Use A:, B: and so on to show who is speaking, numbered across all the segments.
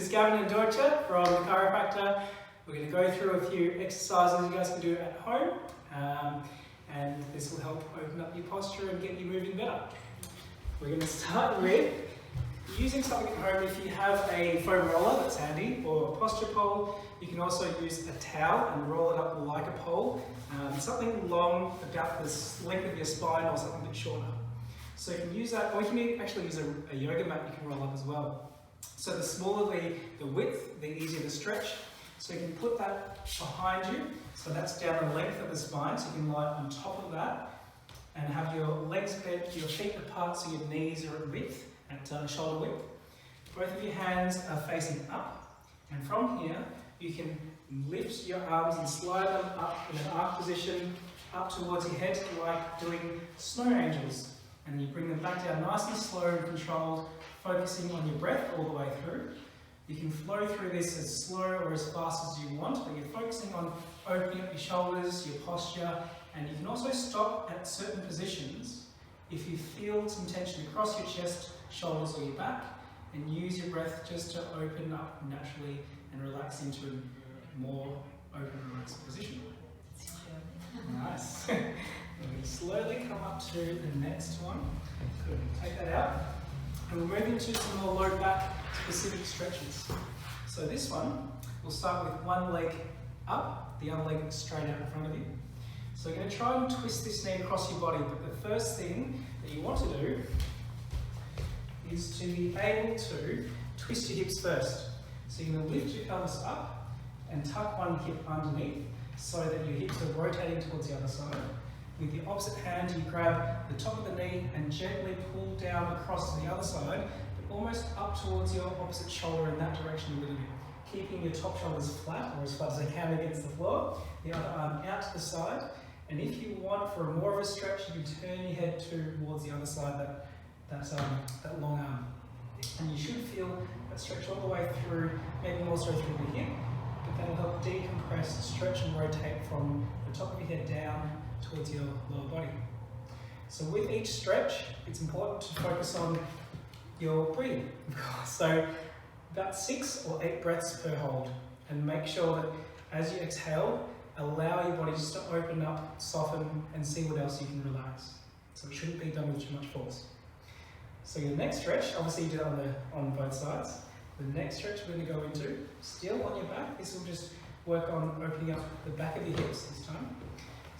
A: is Gavin and Doortje from the Chiropractor. We're going to go through a few exercises you guys can do at home, and this will help open up your posture and get you moving better. We're going to start with using something at home. If you have a foam roller that's handy, or a posture pole, you can also use a towel and roll it up like a pole, something long about the length of your spine or something a bit shorter. So you can use that, or you can actually use a yoga mat you can roll up as well. So the smaller the width, the easier the stretch. So you can put that behind you, so that's down the length of the spine, so you can lie on top of that and have your legs bent, your feet apart so your knees are at width, at shoulder width. Both of your hands are facing up, and from here you can lift your arms and slide them up in an arc position up towards your head, like doing snow angels. And you bring them back down nice and slow and controlled, focusing on your breath all the way through. You can flow through this as slow or as fast as you want, but you're focusing on opening up your shoulders, your posture, and you can also stop at certain positions if you feel some tension across your chest, shoulders or your back, and use your breath just to open up naturally and relax into a more open, relaxed position. Nice. We slowly come up to the next one. Good. Take that out. And we'll move into some more low back specific stretches. So this one, we'll start with one leg up, the other leg straight out in front of you. So you're going to try and twist this knee across your body, but the first thing that you want to do is to be able to twist your hips first. So you're going to lift your pelvis up and tuck one hip underneath so that your hips are rotating towards the other side. With the opposite hand, you grab the top of the knee and gently pull down across to the other side, but almost up towards your opposite shoulder in that direction a little bit. Keeping your top shoulders flat, or as flat as they can against the floor, the other arm out to the side. And if you want for more of a stretch, you can turn your head towards the other side, that long arm. And you should feel that stretch all the way through, maybe more so through the hip, but that'll help decompress, stretch and rotate from the top of your head down towards your lower body. So with each stretch, it's important to focus on your breathing. So about 6 or 8 breaths per hold, and make sure that as you exhale, allow your body just to open up, soften, and see what else you can relax. So it shouldn't be done with too much force. So your next stretch, obviously you do that on both sides. The next stretch we're going to go into, still on your back. This will just work on opening up the back of your hips this time.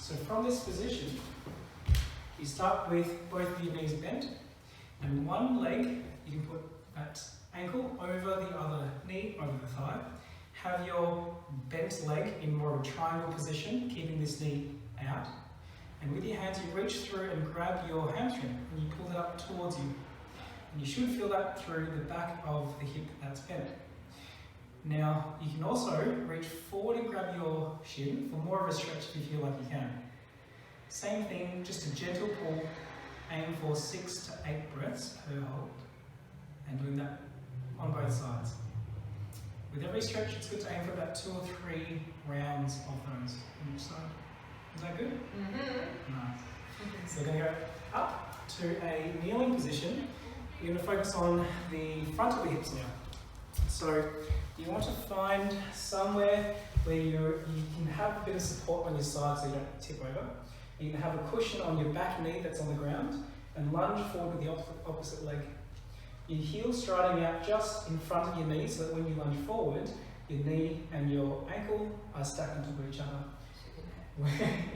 A: So from this position, you start with both of your knees bent, and one leg, you can put that ankle over the other knee, over the thigh. Have your bent leg in more of a triangle position, keeping this knee out. And with your hands, you reach through and grab your hamstring, and you pull it up towards you. And you should feel that through the back of the hip that's bent. Now, you can also reach forward and grab your shin for more of a stretch if you feel like you can. Same thing, just a gentle pull, aim for 6 to 8 breaths per hold, and doing that on both sides. With every stretch, it's good to aim for about 2 or 3 rounds of those on each side. Is that good? Mm-hmm. Nice. So we're going to go up to a kneeling position. We're going to focus on the front of the hips now. So you want to find somewhere where you can have a bit of support on your side so you don't tip over. You can have a cushion on your back knee that's on the ground and lunge forward with the opposite leg. Your heel striding out just in front of your knee so that when you lunge forward, your knee and your ankle are stacked on top of each other.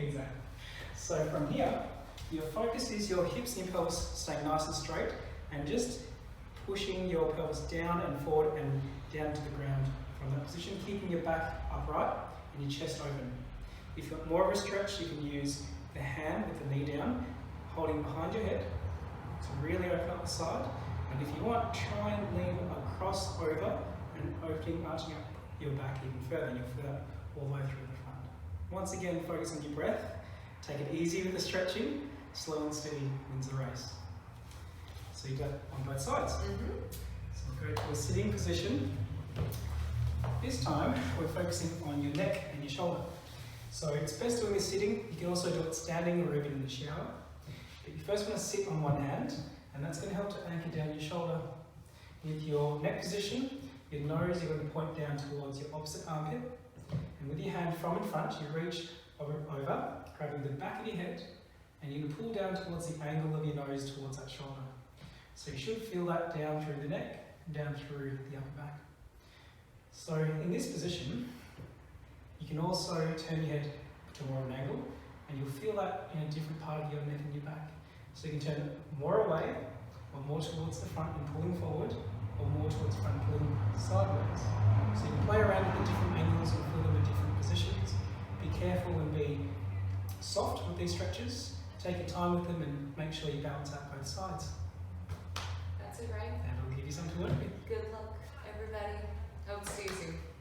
A: Exactly. So from here, your focus is your hips and your pelvis staying nice and straight, and just pushing your pelvis down and forward and down to the ground from that position, keeping your back upright and your chest open. If you want more of a stretch, you can use the hand with the knee down, holding behind your head to really open up the side. And if you want, try and lean across over and arching up your back even further. You'll feel that all the way through the front. Once again, focus on your breath. Take it easy with the stretching. Slow and steady wins the race. So you do that on both sides. Mm-hmm. So we'll go to a sitting position. This time, we're focusing on your neck and your shoulder. So it's best doing this sitting. You can also do it standing or even in the shower. But you first want to sit on one hand, and that's going to help to anchor down your shoulder. With your neck position, Your nose, you're going to point down towards your opposite armpit. And with your hand from in front, you reach over, grabbing the back of your head, and you can pull down towards the angle of your nose towards that shoulder. So you should feel that down through the neck, and down through the upper back. So in this position, you can also turn your head to more of an angle, and you'll feel that in a different part of your neck and your back. So you can turn it more away, or more towards the front and pulling forward, or more towards the front pulling sideways. So you can play around with the different angles and feel them in different positions. Be careful and be soft with these stretches. Take your time with them and make sure you balance out both sides.
B: That's a great.
A: That'll give you something to work with.
B: Good luck, everybody. Hope to see you soon.